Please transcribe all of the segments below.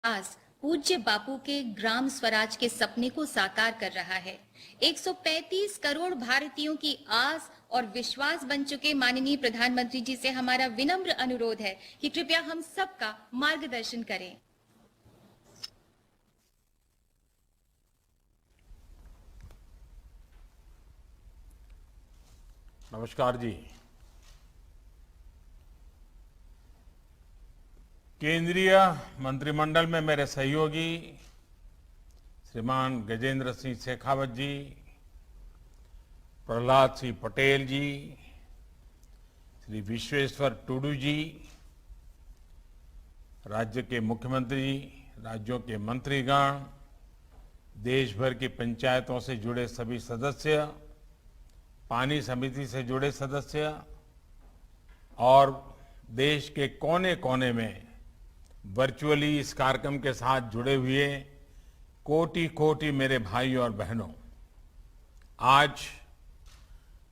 आज पूज्य बापू के ग्राम स्वराज के सपने को साकार कर रहा है। 135 करोड़ भारतीयों की आस और विश्वास बन चुके माननीय प्रधानमंत्री जी से हमारा विनम्र अनुरोध है कि कृपया हम सबका मार्गदर्शन करें। नमस्कार जी। केंद्रीय मंत्रिमंडल में मेरे सहयोगी श्रीमान गजेंद्र सिंह शेखावत जी, प्रहलाद सिंह पटेल जी, श्री विश्वेश्वर टूडू जी, राज्य के मुख्यमंत्री, राज्यों के मंत्रीगण, देश भर की पंचायतों से जुड़े सभी सदस्य, पानी समिति से जुड़े सदस्य और देश के कोने कोने में वर्चुअली इस कार्यक्रम के साथ जुड़े हुए कोटि कोटि मेरे भाई और बहनों, आज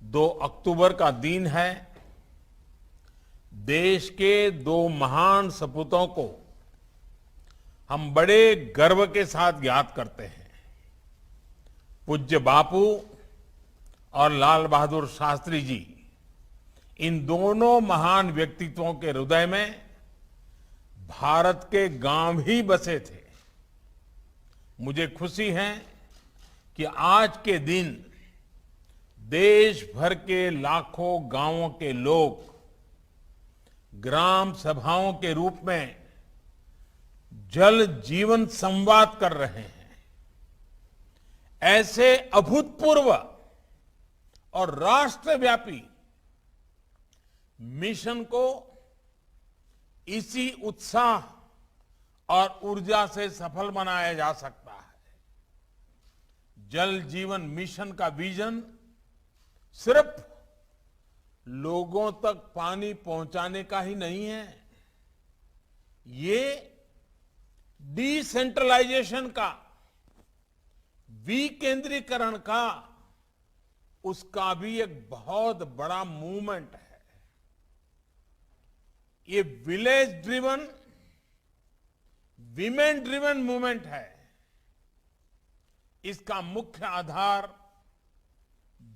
2 अक्टूबर का दिन है। देश के 2 महान सपूतों को हम बड़े गर्व के साथ याद करते हैं। पूज्य बापू और लाल बहादुर शास्त्री जी, इन दोनों महान व्यक्तित्वों के हृदय में भारत के गांव ही बसे थे। मुझे खुशी है कि आज के दिन देश भर के लाखों गांवों के लोग ग्राम सभाओं के रूप में जल जीवन संवाद कर रहे हैं। ऐसे अभूतपूर्व और राष्ट्रव्यापी मिशन को इसी उत्साह और ऊर्जा से सफल बनाया जा सकता है। जल जीवन मिशन का विजन सिर्फ लोगों तक पानी पहुंचाने का ही नहीं है, ये डिसेंट्रलाइजेशन का, विकेंद्रीकरण का, उसका भी एक बहुत बड़ा मूवमेंट है। ये village driven, women driven movement है। इसका मुख्य आधार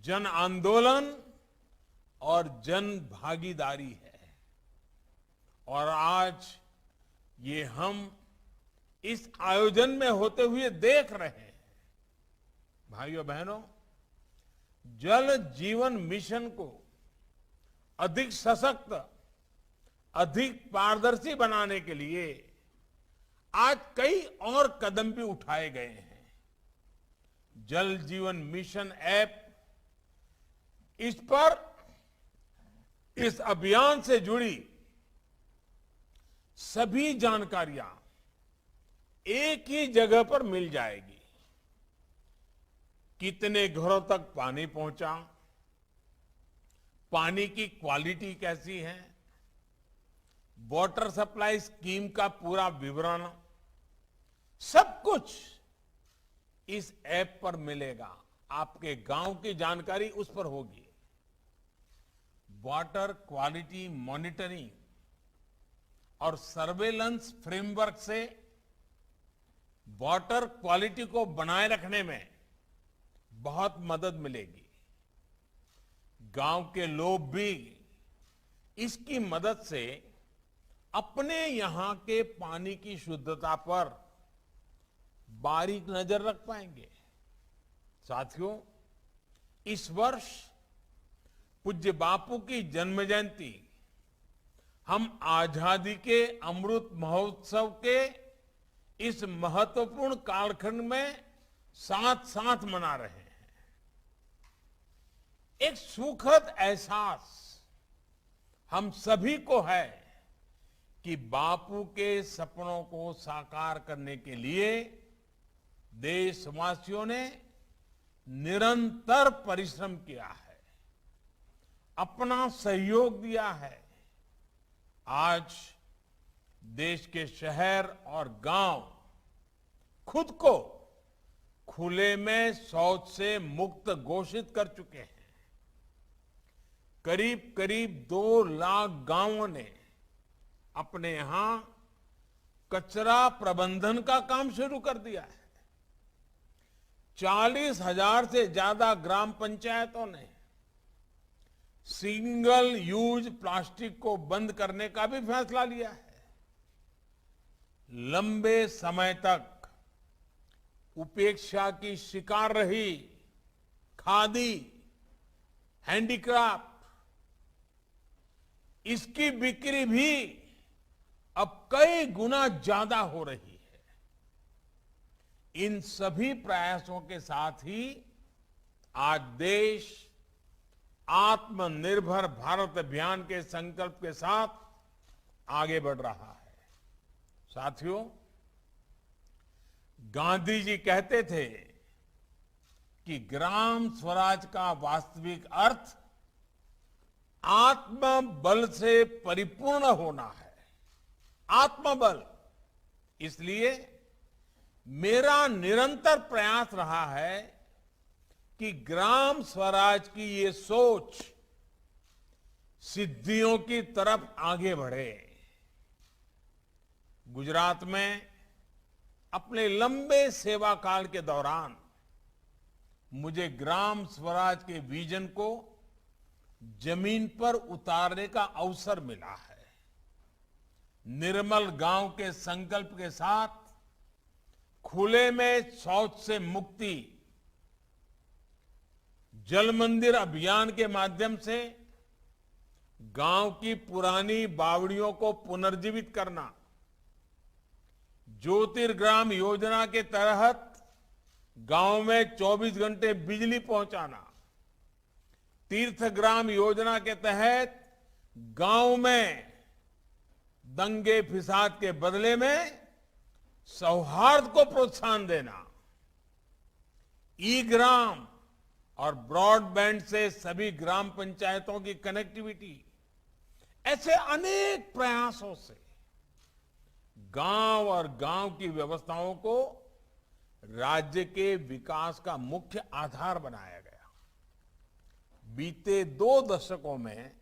जन आंदोलन और जन भागीदारी है। और आज ये हम इस आयोजन में होते हुए देख रहे हैं। भाइयों बहनों, जल जीवन मिशन को अधिक सशक्त, अधिक पारदर्शी बनाने के लिए आज कई और कदम भी उठाए गए हैं। जल जीवन मिशन ऐप, इस पर इस अभियान से जुड़ी सभी जानकारियां एक ही जगह पर मिल जाएगी। कितने घरों तक पानी पहुंचा, पानी की क्वालिटी कैसी है, वाटर सप्लाई स्कीम का पूरा विवरण, सब कुछ इस ऐप पर मिलेगा। आपके गांव की जानकारी उस पर होगी। वाटर क्वालिटी मॉनिटरिंग और सर्वेलेंस फ्रेमवर्क से वाटर क्वालिटी को बनाए रखने में बहुत मदद मिलेगी। गांव के लोग भी इसकी मदद से अपने यहां के पानी की शुद्धता पर बारीक नजर रख पाएंगे। साथियों, इस वर्ष पूज्य बापू की जन्म जयंती हम आजादी के अमृत महोत्सव के इस महत्वपूर्ण कालखंड में साथ साथ मना रहे हैं। एक सुखद एहसास हम सभी को है कि बापू के सपनों को साकार करने के लिए देशवासियों ने निरंतर परिश्रम किया है, अपना सहयोग दिया है। आज देश के शहर और गांव खुद को खुले में शौच से मुक्त घोषित कर चुके हैं। करीब करीब 2 लाख गांवों ने अपने यहां कचरा प्रबंधन का काम शुरू कर दिया है। 40,000 से ज्यादा ग्राम पंचायतों ने सिंगल यूज प्लास्टिक को बंद करने का भी फैसला लिया है। लंबे समय तक उपेक्षा की शिकार रही खादी, हैंडीक्राफ्ट, इसकी बिक्री भी अब कई गुना ज्यादा हो रही है। इन सभी प्रयासों के साथ ही आज देश आत्मनिर्भर भारत अभियान के संकल्प के साथ आगे बढ़ रहा है। साथियों, गांधी जी कहते थे कि ग्राम स्वराज का वास्तविक अर्थ आत्मबल से परिपूर्ण होना है। आत्मबल। इसलिए मेरा निरंतर प्रयास रहा है कि ग्राम स्वराज की ये सोच सिद्धियों की तरफ आगे बढ़े। गुजरात में अपने लंबे सेवा काल के दौरान मुझे ग्राम स्वराज के विजन को जमीन पर उतारने का अवसर मिला है। निर्मल गांव के संकल्प के साथ खुले में शौच से मुक्ति, जल मंदिर अभियान के माध्यम से गांव की पुरानी बावड़ियों को पुनर्जीवित करना, ज्योतिर्ग्राम योजना के तहत गांव में 24 घंटे बिजली पहुंचाना, तीर्थग्राम योजना के तहत गांव में दंगे फिसाद के बदले में सौहार्द को प्रोत्साहन देना, ई ग्राम और ब्रॉडबैंड से सभी ग्राम पंचायतों की कनेक्टिविटी, ऐसे अनेक प्रयासों से गांव और गांव की व्यवस्थाओं को राज्य के विकास का मुख्य आधार बनाया गया। बीते 2 दशकों में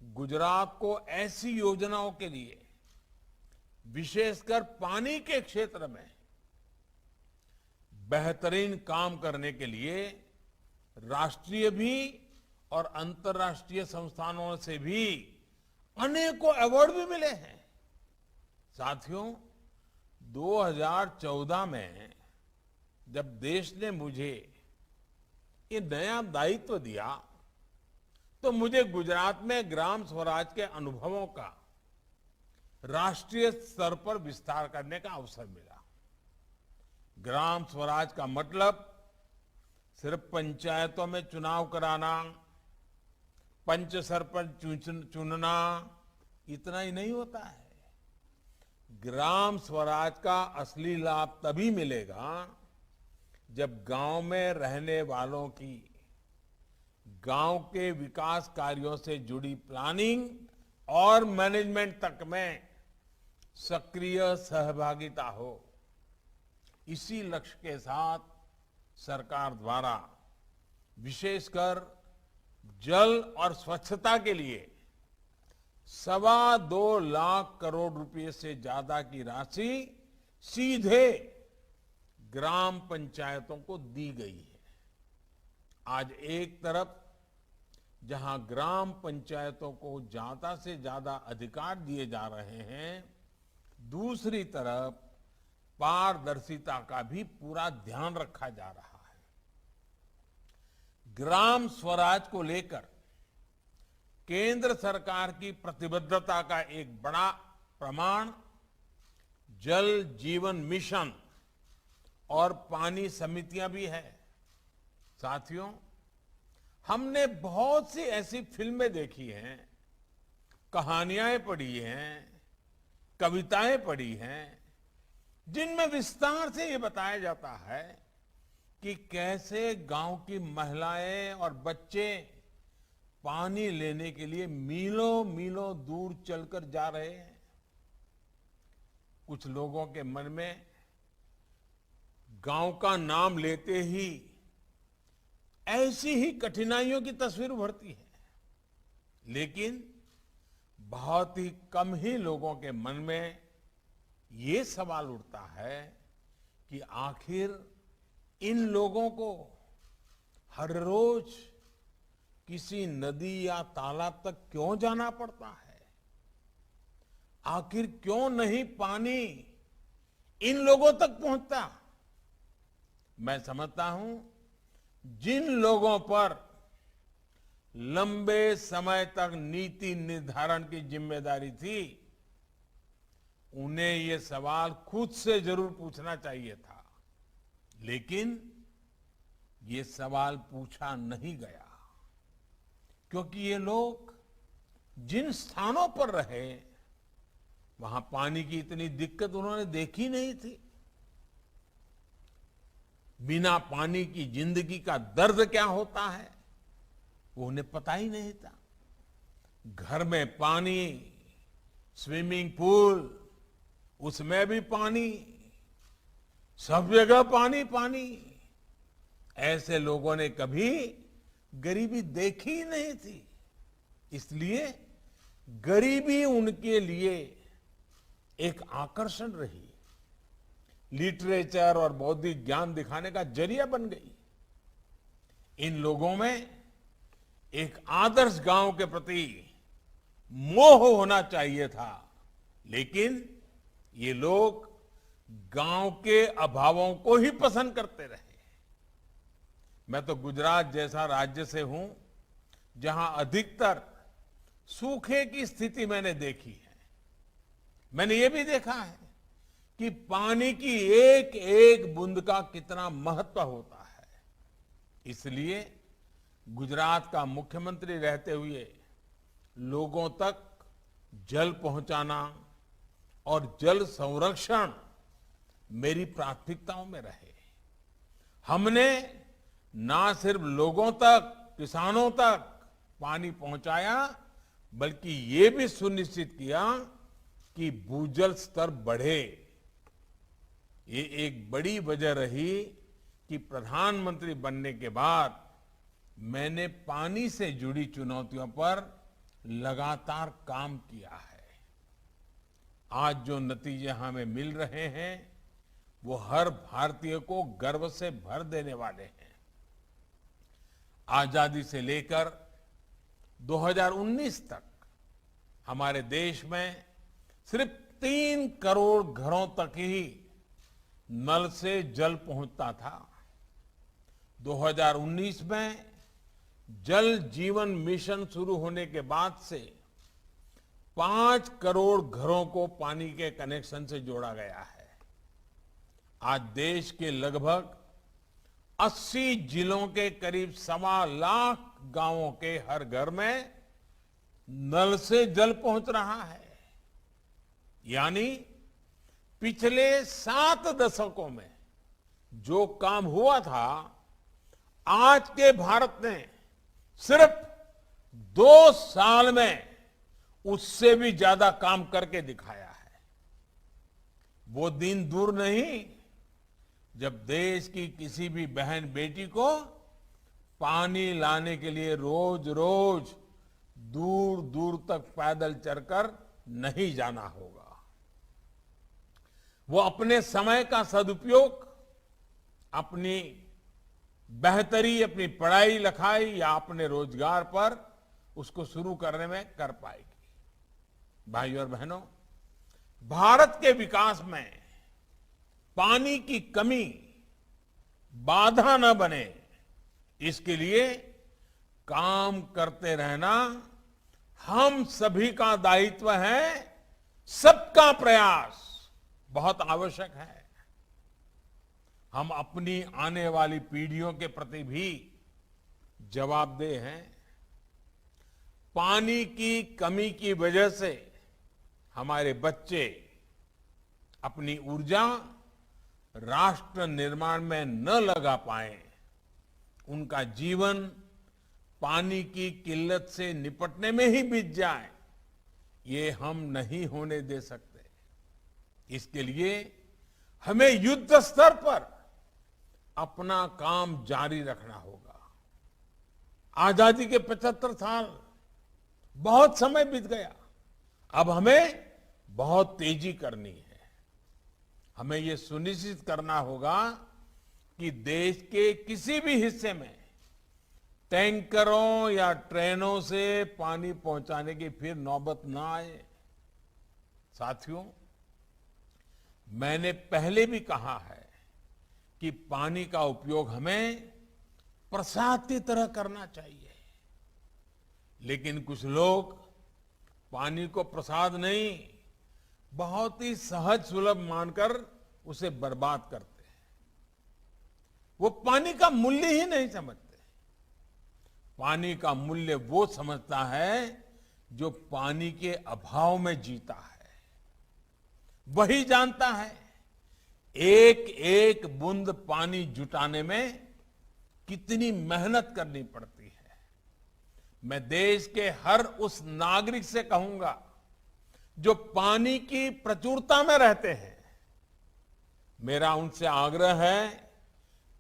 गुजरात को ऐसी योजनाओं के लिए, विशेषकर पानी के क्षेत्र में बेहतरीन काम करने के लिए राष्ट्रीय भी और अंतर्राष्ट्रीय संस्थानों से भी अनेकों अवार्ड भी मिले हैं। साथियों, 2014 में जब देश ने मुझे ये नया दायित्व दिया तो मुझे गुजरात में ग्राम स्वराज के अनुभवों का राष्ट्रीय स्तर पर विस्तार करने का अवसर मिला। ग्राम स्वराज का मतलब सिर्फ पंचायतों में चुनाव कराना, पंच सरपंच चुनना, इतना ही नहीं होता है। ग्राम स्वराज का असली लाभ तभी मिलेगा जब गांव में रहने वालों की गांव के विकास कार्यों से जुड़ी प्लानिंग और मैनेजमेंट तक में सक्रिय सहभागिता हो। इसी लक्ष्य के साथ सरकार द्वारा विशेषकर जल और स्वच्छता के लिए 2.25 लाख करोड़ रुपए से ज्यादा की राशि सीधे ग्राम पंचायतों को दी गई है। आज एक तरफ जहां ग्राम पंचायतों को ज्यादा से ज्यादा अधिकार दिए जा रहे हैं, दूसरी तरफ पारदर्शिता का भी पूरा ध्यान रखा जा रहा है। ग्राम स्वराज को लेकर केंद्र सरकार की प्रतिबद्धता का एक बड़ा प्रमाण जल जीवन मिशन और पानी समितियां भी है। साथियों, हमने बहुत सी ऐसी फिल्में देखी हैं, कहानियां पढ़ी हैं, कविताएं पढ़ी हैं, जिनमें विस्तार से ये बताया जाता है कि कैसे गांव की महिलाएं और बच्चे पानी लेने के लिए मीलों मीलों दूर चलकर जा रहे हैं। कुछ लोगों के मन में गांव का नाम लेते ही ऐसी ही कठिनाइयों की तस्वीर उभरती है, लेकिन बहुत ही कम ही लोगों के मन में ये सवाल उठता है कि आखिर इन लोगों को हर रोज किसी नदी या तालाब तक क्यों जाना पड़ता है? आखिर क्यों नहीं पानी इन लोगों तक पहुंचता? मैं समझता हूं जिन लोगों पर लंबे समय तक नीति निर्धारण की जिम्मेदारी थी, उन्हें ये सवाल खुद से जरूर पूछना चाहिए था, लेकिन ये सवाल पूछा नहीं गया, क्योंकि ये लोग जिन स्थानों पर रहे वहां पानी की इतनी दिक्कत उन्होंने देखी नहीं थी। बिना पानी की जिंदगी का दर्द क्या होता है वो उन्हें पता ही नहीं था। घर में पानी, स्विमिंग पूल, उसमें भी पानी, सब जगह पानी पानी। ऐसे लोगों ने कभी गरीबी देखी ही नहीं थी, इसलिए गरीबी उनके लिए एक आकर्षण रही, लिटरेचर और बौद्धिक ज्ञान दिखाने का जरिया बन गई। इन लोगों में एक आदर्श गांव के प्रति मोह होना चाहिए था, लेकिन ये लोग गांव के अभावों को ही पसंद करते रहे। मैं तो गुजरात जैसा राज्य से हूं जहां अधिकतर सूखे की स्थिति मैंने देखी है। मैंने ये भी देखा है कि पानी की एक एक बूंद का कितना महत्व होता है। इसलिए गुजरात का मुख्यमंत्री रहते हुए लोगों तक जल पहुंचाना और जल संरक्षण मेरी प्राथमिकताओं में रहे। हमने ना सिर्फ लोगों तक, किसानों तक पानी पहुंचाया, बल्कि ये भी सुनिश्चित किया कि भूजल स्तर बढ़े। ये एक बड़ी वजह रही कि प्रधानमंत्री बनने के बाद मैंने पानी से जुड़ी चुनौतियों पर लगातार काम किया है। आज जो नतीजे हमें मिल रहे हैं वो हर भारतीय को गर्व से भर देने वाले हैं। आजादी से लेकर 2019 तक हमारे देश में सिर्फ 3 करोड़ घरों तक ही नल से जल पहुंचता था। 2019 में जल जीवन मिशन शुरू होने के बाद से 5 करोड़ घरों को पानी के कनेक्शन से जोड़ा गया है। आज देश के लगभग 80 जिलों के करीब 1.25 लाख गांवों के हर घर में नल से जल पहुंच रहा है। यानी पिछले 7 दशकों में जो काम हुआ था, आज के भारत ने सिर्फ 2 साल में उससे भी ज्यादा काम करके दिखाया है। वो दिन दूर नहीं जब देश की किसी भी बहन बेटी को पानी लाने के लिए रोज रोज दूर दूर तक पैदल चलकर नहीं जाना होगा। वो अपने समय का सदुपयोग अपनी बेहतरी, अपनी पढ़ाई लिखाई या अपने रोजगार पर उसको शुरू करने में कर पाएगी। भाइयों और बहनों, भारत के विकास में पानी की कमी बाधा न बने, इसके लिए काम करते रहना हम सभी का दायित्व है। सबका प्रयास बहुत आवश्यक है। हम अपनी आने वाली पीढ़ियों के प्रति भी जवाबदेह हैं। पानी की कमी की वजह से हमारे बच्चे अपनी ऊर्जा राष्ट्र निर्माण में न लगा पाए, उनका जीवन पानी की किल्लत से निपटने में ही बीत जाए, ये हम नहीं होने दे सकते। इसके लिए हमें युद्ध स्तर पर अपना काम जारी रखना होगा। आजादी के 75 साल बहुत समय बीत गया, अब हमें बहुत तेजी करनी है। हमें ये सुनिश्चित करना होगा कि देश के किसी भी हिस्से में टैंकरों या ट्रेनों से पानी पहुंचाने की फिर नौबत ना आए। साथियों, मैंने पहले भी कहा है कि पानी का उपयोग हमें प्रसाद की तरह करना चाहिए, लेकिन कुछ लोग पानी को प्रसाद नहीं, बहुत ही सहज सुलभ मानकर उसे बर्बाद करते हैं। वो पानी का मूल्य ही नहीं समझते। पानी का मूल्य वो समझता है जो पानी के अभाव में जीता है। वही जानता है एक एक बूंद पानी जुटाने में कितनी मेहनत करनी पड़ती है। मैं देश के हर उस नागरिक से कहूंगा जो पानी की प्रचुरता में रहते हैं, मेरा उनसे आग्रह है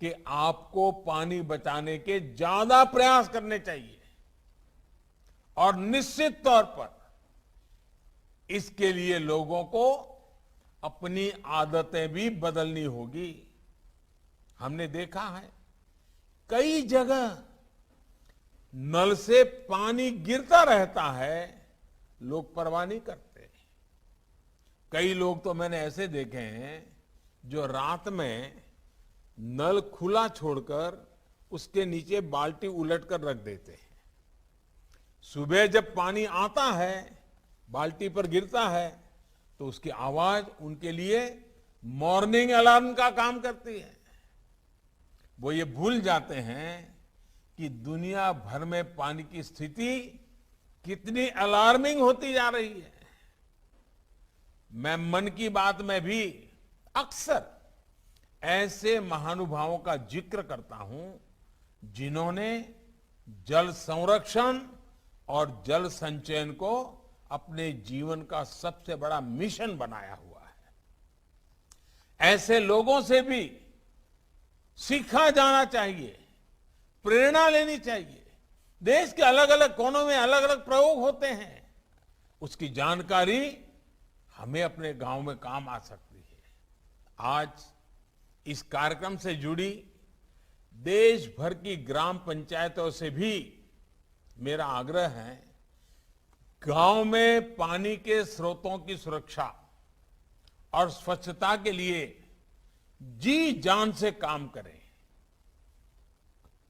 कि आपको पानी बचाने के ज्यादा प्रयास करने चाहिए और निश्चित तौर पर इसके लिए लोगों को अपनी आदतें भी बदलनी होगी। हमने देखा है कई जगह नल से पानी गिरता रहता है, लोग परवाह नहीं करते। कई लोग तो मैंने ऐसे देखे हैं जो रात में नल खुला छोड़कर उसके नीचे बाल्टी उलट कर रख देते हैं। सुबह जब पानी आता है, बाल्टी पर गिरता है, तो उसकी आवाज उनके लिए मॉर्निंग अलार्म का काम करती है। वो ये भूल जाते हैं कि दुनिया भर में पानी की स्थिति कितनी अलार्मिंग होती जा रही है। मैं मन की बात में भी अक्सर ऐसे महानुभावों का जिक्र करता हूं जिन्होंने जल संरक्षण और जल संचयन को अपने जीवन का सबसे बड़ा मिशन बनाया हुआ है। ऐसे लोगों से भी सीखा जाना चाहिए, प्रेरणा लेनी चाहिए। देश के अलग अलग कोनों में अलग अलग प्रयोग होते हैं, उसकी जानकारी हमें अपने गांव में काम आ सकती है। आज इस कार्यक्रम से जुड़ी देश भर की ग्राम पंचायतों से भी मेरा आग्रह है, गांव में पानी के स्रोतों की सुरक्षा और स्वच्छता के लिए जी जान से काम करें।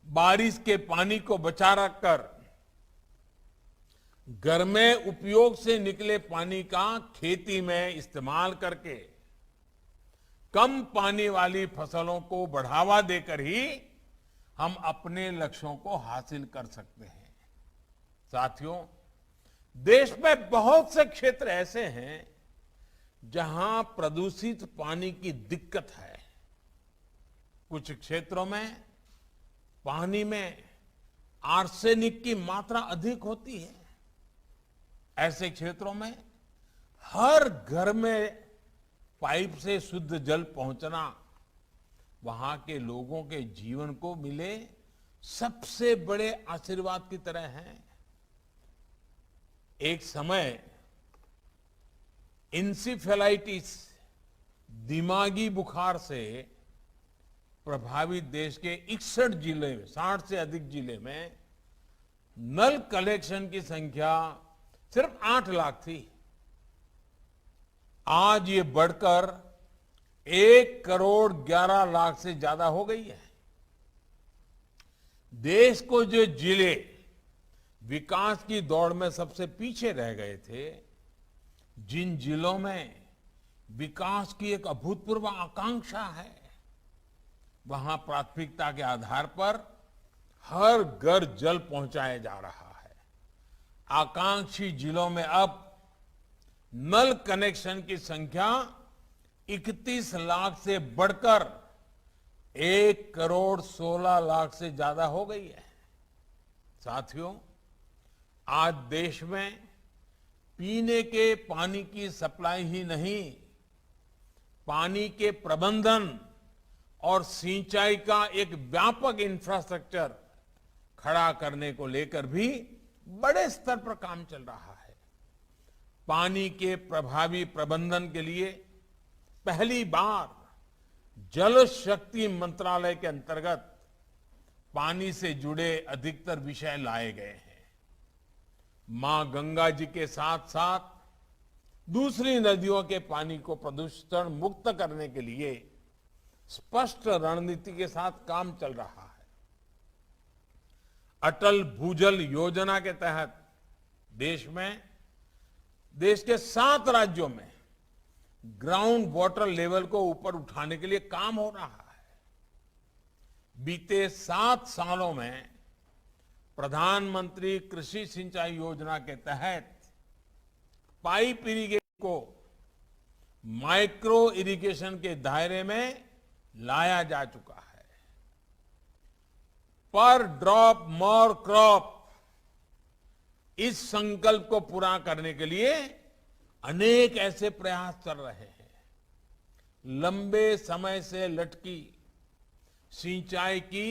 बारिश के पानी को बचा रखकर घर में उपयोग से निकले पानी का खेती में इस्तेमाल करके कम पानी वाली फसलों को बढ़ावा देकर ही हम अपने लक्ष्यों को हासिल कर सकते हैं। साथियों, देश में बहुत से क्षेत्र ऐसे हैं जहां प्रदूषित पानी की दिक्कत है। कुछ क्षेत्रों में पानी में आर्सेनिक की मात्रा अधिक होती है। ऐसे क्षेत्रों में हर घर में पाइप से शुद्ध जल पहुंचना वहां के लोगों के जीवन को मिले सबसे बड़े आशीर्वाद की तरह है। एक समय इंसेफेलाइटिस, दिमागी बुखार से प्रभावित देश के 61 जिले में, 60 से अधिक जिले में नल कलेक्शन की संख्या सिर्फ 8 लाख थी। आज ये बढ़कर 1 करोड़ 11 लाख से ज्यादा हो गई है। देश को जो जिले विकास की दौड़ में सबसे पीछे रह गए थे, जिन जिलों में विकास की एक अभूतपूर्व आकांक्षा है, वहां प्राथमिकता के आधार पर हर घर जल पहुंचाया जा रहा है। आकांक्षी जिलों में अब नल कनेक्शन की संख्या 31 लाख से बढ़कर 1 करोड़ 16 लाख से ज्यादा हो गई है। साथियों, आज देश में पीने के पानी की सप्लाई ही नहीं, पानी के प्रबंधन और सिंचाई का एक व्यापक इंफ्रास्ट्रक्चर खड़ा करने को लेकर भी बड़े स्तर पर काम चल रहा है। पानी के प्रभावी प्रबंधन के लिए पहली बार जल शक्ति मंत्रालय के अंतर्गत पानी से जुड़े अधिकतर विषय लाए गए हैं। मां गंगा जी के साथ साथ दूसरी नदियों के पानी को प्रदूषण मुक्त करने के लिए स्पष्ट रणनीति के साथ काम चल रहा है। अटल भूजल योजना के तहत देश के 7 राज्यों में ग्राउंड वाटर लेवल को ऊपर उठाने के लिए काम हो रहा है। बीते 7 सालों में प्रधानमंत्री कृषि सिंचाई योजना के तहत पाइप इरिगेशन को माइक्रो इरिगेशन के दायरे में लाया जा चुका है। पर ड्रॉप मोर क्रॉप, इस संकल्प को पूरा करने के लिए अनेक ऐसे प्रयास चल रहे हैं। लंबे समय से लटकी सिंचाई की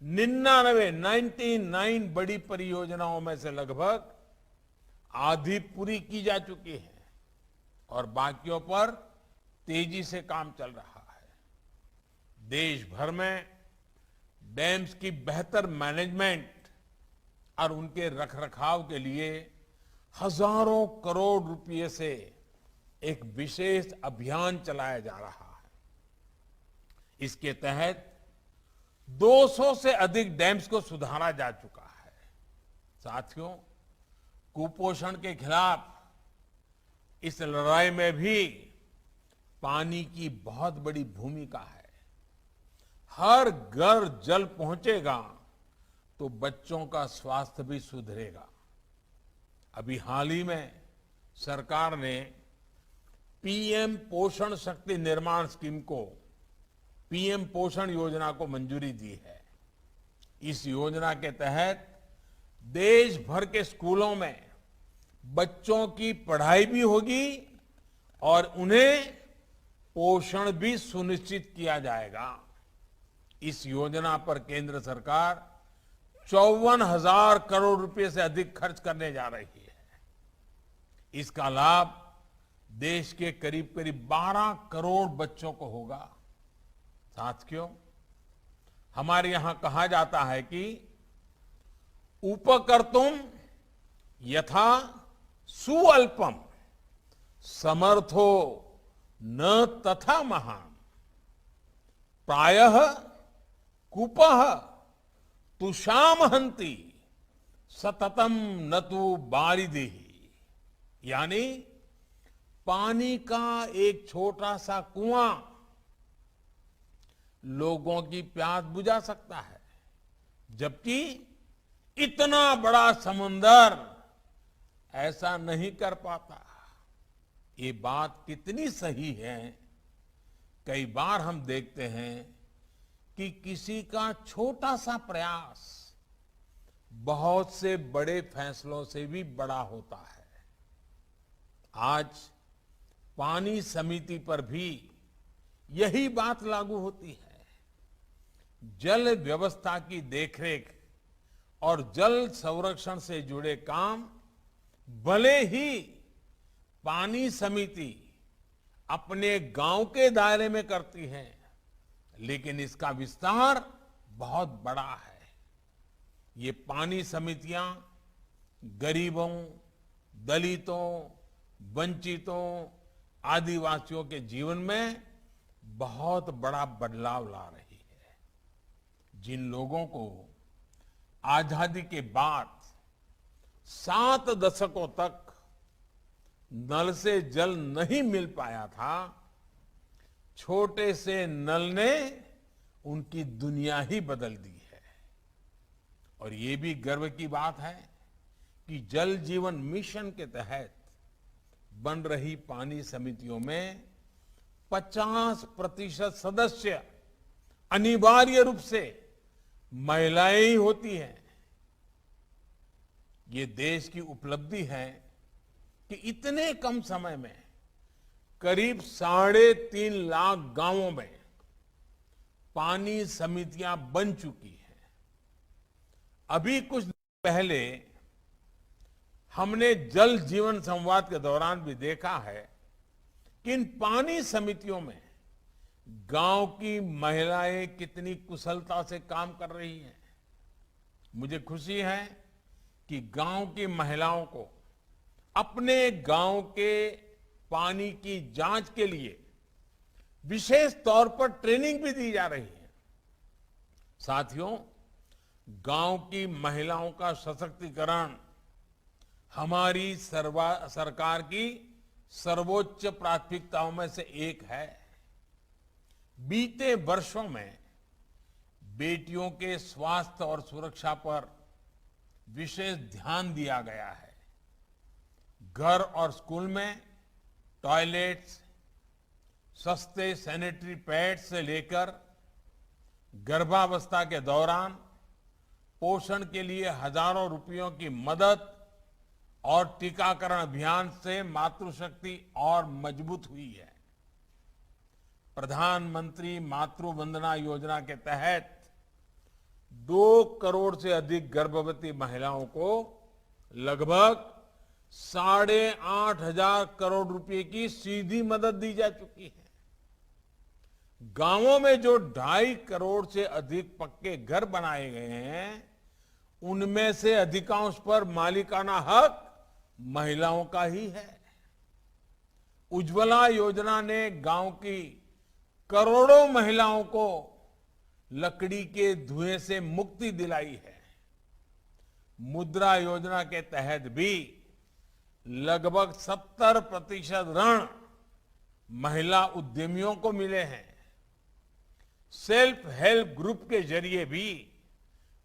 99 बड़ी परियोजनाओं में से लगभग आधी पूरी की जा चुकी है और बाकियों पर तेजी से काम चल रहा है। देश भर में डैम्स की बेहतर मैनेजमेंट और उनके रखरखाव के लिए हजारों करोड़ रुपए से एक विशेष अभियान चलाया जा रहा है। इसके तहत 200 से अधिक डैम्स को सुधारा जा चुका है। साथियों, कुपोषण के खिलाफ इस लड़ाई में भी पानी की बहुत बड़ी भूमिका है। हर घर जल पहुंचेगा तो बच्चों का स्वास्थ्य भी सुधरेगा। अभी हाल ही में सरकार ने पीएम पोषण शक्ति निर्माण स्कीम को पीएम पोषण योजना को मंजूरी दी है। इस योजना के तहत देश भर के स्कूलों में बच्चों की पढ़ाई भी होगी और उन्हें पोषण भी सुनिश्चित किया जाएगा। इस योजना पर केंद्र सरकार 54,000 करोड़ रुपए से अधिक खर्च करने जा रही है। इसका लाभ देश के करीब 12 करोड़ बच्चों को होगा। साथियों, हमारे यहां कहा जाता है कि उपकर्तुम यथा सुअल्पम समर्थो न तथा महान, प्रायः कुपः तुषाम हंति सततम न तु बारिदेहि। यानी पानी का एक छोटा सा कुआं लोगों की प्यास बुझा सकता है, जबकि इतना बड़ा समुंदर ऐसा नहीं कर पाता। ये बात कितनी सही है। कई बार हम देखते हैं कि किसी का छोटा सा प्रयास बहुत से बड़े फैसलों से भी बड़ा होता है। आज पानी समिति पर भी यही बात लागू होती है। जल व्यवस्था की देखरेख और जल संरक्षण से जुड़े काम भले ही पानी समिति अपने गांव के दायरे में करती है, लेकिन इसका विस्तार बहुत बड़ा है। ये पानी समितियां गरीबों, दलितों, वंचितों, आदिवासियों के जीवन में बहुत बड़ा बदलाव ला रही है। जिन लोगों को आजादी के बाद 7 दशकों तक नल से जल नहीं मिल पाया था, छोटे से नल ने उनकी दुनिया ही बदल दी है। और ये भी गर्व की बात है कि जल जीवन मिशन के तहत बन रही पानी समितियों में 50% सदस्य अनिवार्य रूप से महिलाएं ही होती हैं। ये देश की उपलब्धि है कि इतने कम समय में करीब 3.5 लाख गांवों में पानी समितियां बन चुकी हैं। अभी कुछ दिन पहले हमने जल जीवन संवाद के दौरान भी देखा है कि इन पानी समितियों में गांव की महिलाएं कितनी कुशलता से काम कर रही हैं। मुझे खुशी है कि गांव की महिलाओं को अपने गांव के पानी की जांच के लिए विशेष तौर पर ट्रेनिंग भी दी जा रही है। साथियों, गांव की महिलाओं का सशक्तिकरण हमारी सरकार की सर्वोच्च प्राथमिकताओं में से एक है। बीते वर्षों में बेटियों के स्वास्थ्य और सुरक्षा पर विशेष ध्यान दिया गया है। घर और स्कूल में टॉयलेट्स, सस्ते सैनिटरी पैड्स से लेकर गर्भावस्था के दौरान पोषण के लिए हजारों रुपयों की मदद और टीकाकरण अभियान से मातृशक्ति और मजबूत हुई है। प्रधानमंत्री मातृ वंदना योजना के तहत 2 करोड़ से अधिक गर्भवती महिलाओं को लगभग 8,500 करोड़ रुपए की सीधी मदद दी जा चुकी है। गांवों में जो 2.5 करोड़ से अधिक पक्के घर बनाए गए हैं, उनमें से अधिकांश पर मालिकाना हक महिलाओं का ही है। उज्ज्वला योजना ने गांव की करोड़ों महिलाओं को लकड़ी के धुएं से मुक्ति दिलाई है। मुद्रा योजना के तहत भी लगभग 70% ऋण महिला उद्यमियों को मिले हैं। सेल्फ हेल्प ग्रुप के जरिए भी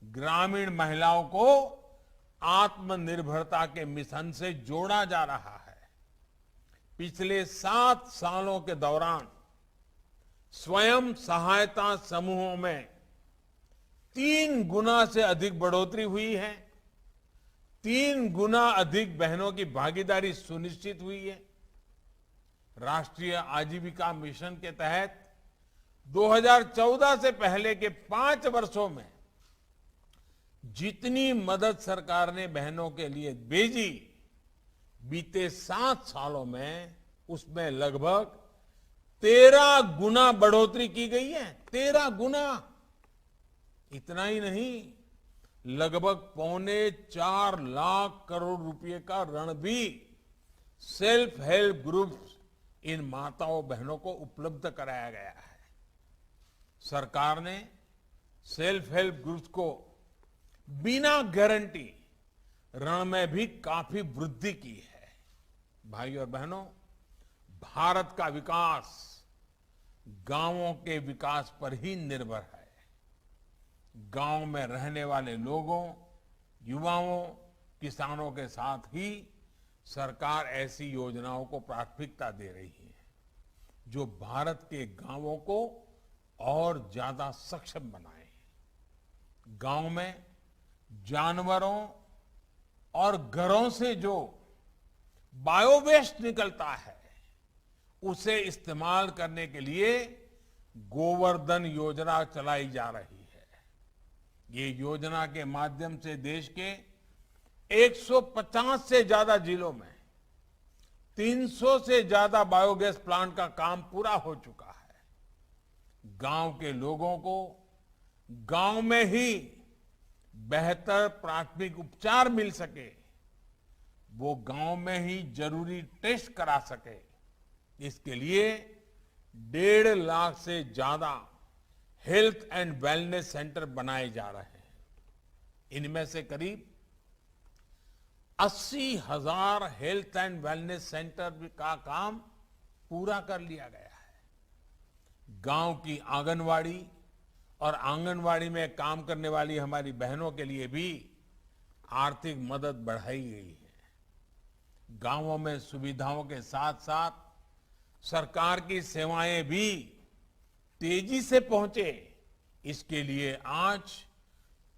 ग्रामीण महिलाओं को आत्मनिर्भरता के मिशन से जोड़ा जा रहा है। पिछले 7 सालों के दौरान स्वयं सहायता समूहों में 3 गुना से अधिक बढ़ोतरी हुई है। 3 गुना अधिक बहनों की भागीदारी सुनिश्चित हुई है। राष्ट्रीय आजीविका मिशन के तहत 2014 से पहले के 5 वर्षों में जितनी मदद सरकार ने बहनों के लिए भेजी, बीते 7 सालों में उसमें लगभग 13 गुना बढ़ोतरी की गई है। 13 गुना। इतना ही नहीं, लगभग 4.25 लाख करोड़ रुपए का ऋण भी सेल्फ हेल्प ग्रुप्स इन माताओं बहनों को उपलब्ध कराया गया है। सरकार ने सेल्फ हेल्प ग्रुप्स को बिना गारंटी ऋण में भी काफी वृद्धि की है। भाई और बहनों, भारत का विकास गांवों के विकास पर ही निर्भर है। गांव में रहने वाले लोगों, युवाओं, किसानों के साथ ही सरकार ऐसी योजनाओं को प्राथमिकता दे रही है जो भारत के गांवों को और ज्यादा सक्षम बनाए। गांव में जानवरों और घरों से जो बायोवेस्ट निकलता है, उसे इस्तेमाल करने के लिए गोवर्धन योजना चलाई जा रही है। ये योजना के माध्यम से देश के 150 से ज्यादा जिलों में 300 से ज्यादा बायोगैस प्लांट का काम पूरा हो चुका है। गांव के लोगों को गांव में ही बेहतर प्राथमिक उपचार मिल सके, वो गांव में ही जरूरी टेस्ट करा सके, इसके लिए 1.5 लाख से ज्यादा हेल्थ एंड वेलनेस सेंटर बनाए जा रहे हैं। इनमें से करीब 80,000 हेल्थ एंड वेलनेस सेंटर का काम पूरा कर लिया गया है। गांव की आंगनवाड़ी और आंगनवाड़ी में काम करने वाली हमारी बहनों के लिए भी आर्थिक मदद बढ़ाई गई है। गांवों में सुविधाओं के साथ साथ सरकार की सेवाएं भी तेजी से पहुंचे, इसके लिए आज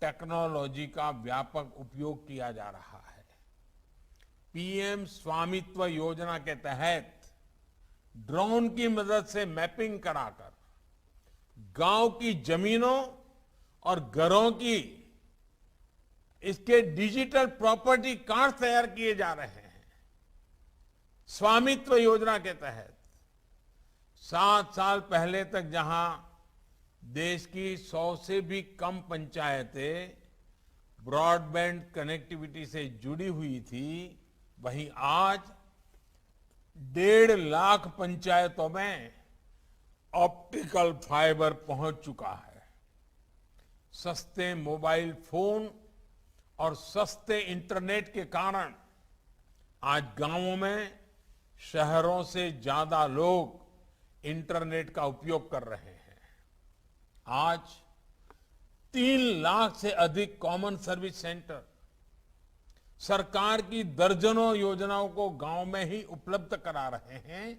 टेक्नोलॉजी का व्यापक उपयोग किया जा रहा है। पीएम स्वामित्व योजना के तहत ड्रोन की मदद से मैपिंग कराकर गांव की जमीनों और घरों की इसके डिजिटल प्रॉपर्टी कार्ड तैयार किए जा रहे हैं। स्वामित्व योजना के तहत 7 साल पहले तक जहां देश की 100 से भी कम पंचायतें ब्रॉडबैंड कनेक्टिविटी से जुड़ी हुई थी, वहीं आज 1.5 लाख पंचायतों में ऑप्टिकल फाइबर पहुंच चुका है। सस्ते मोबाइल फोन और सस्ते इंटरनेट के कारण आज गांवों में शहरों से ज्यादा लोग इंटरनेट का उपयोग कर रहे हैं। आज 3 लाख से अधिक कॉमन सर्विस सेंटर सरकार की दर्जनों योजनाओं को गांव में ही उपलब्ध करा रहे हैं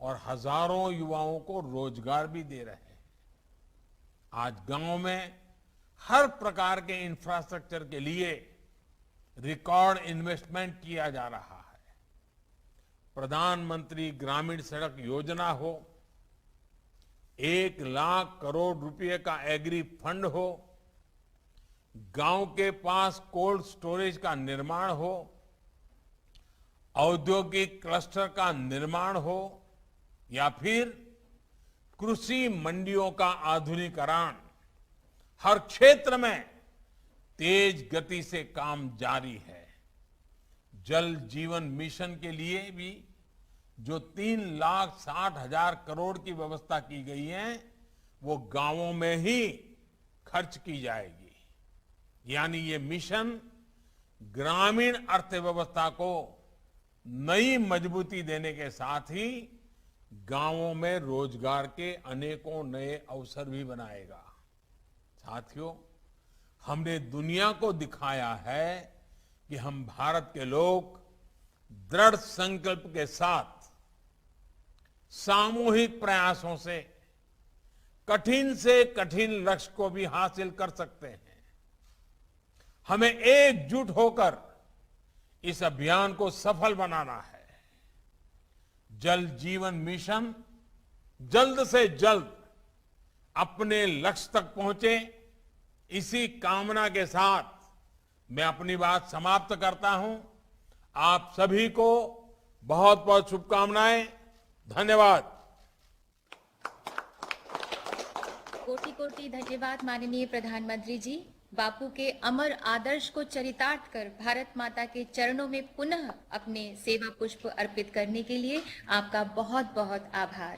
और हजारों युवाओं को रोजगार भी दे रहे हैं। आज गांव में हर प्रकार के इंफ्रास्ट्रक्चर के लिए रिकॉर्ड इन्वेस्टमेंट किया जा रहा है। प्रधानमंत्री ग्रामीण सड़क योजना हो, 1 लाख करोड़ रुपए का एग्री फंड हो, गांव के पास कोल्ड स्टोरेज का निर्माण हो, औद्योगिक क्लस्टर का निर्माण हो या फिर कृषि मंडियों का आधुनिकीकरण, हर क्षेत्र में तेज गति से काम जारी है। जल जीवन मिशन के लिए भी जो 3,60,000 करोड़ की व्यवस्था की गई है, वो गांवों में ही खर्च की जाएगी। यानी ये मिशन ग्रामीण अर्थव्यवस्था को नई मजबूती देने के साथ ही गांवों में रोजगार के अनेकों नए अवसर भी बनाएगा। साथियों, हमने दुनिया को दिखाया है कि हम भारत के लोग दृढ़ संकल्प के साथ सामूहिक प्रयासों से कठिन लक्ष्य को भी हासिल कर सकते हैं। हमें एकजुट होकर इस अभियान को सफल बनाना है। जल जीवन मिशन जल्द से जल्द अपने लक्ष्य तक पहुंचे, इसी कामना के साथ मैं अपनी बात समाप्त करता हूं। आप सभी को बहुत बहुत शुभकामनाएं। धन्यवाद। कोटि कोटि धन्यवाद माननीय प्रधानमंत्री जी। बापू के अमर आदर्श को चरितार्थ कर भारत माता के चरणों में पुनः अपने सेवा पुष्प अर्पित करने के लिए आपका बहुत बहुत आभार।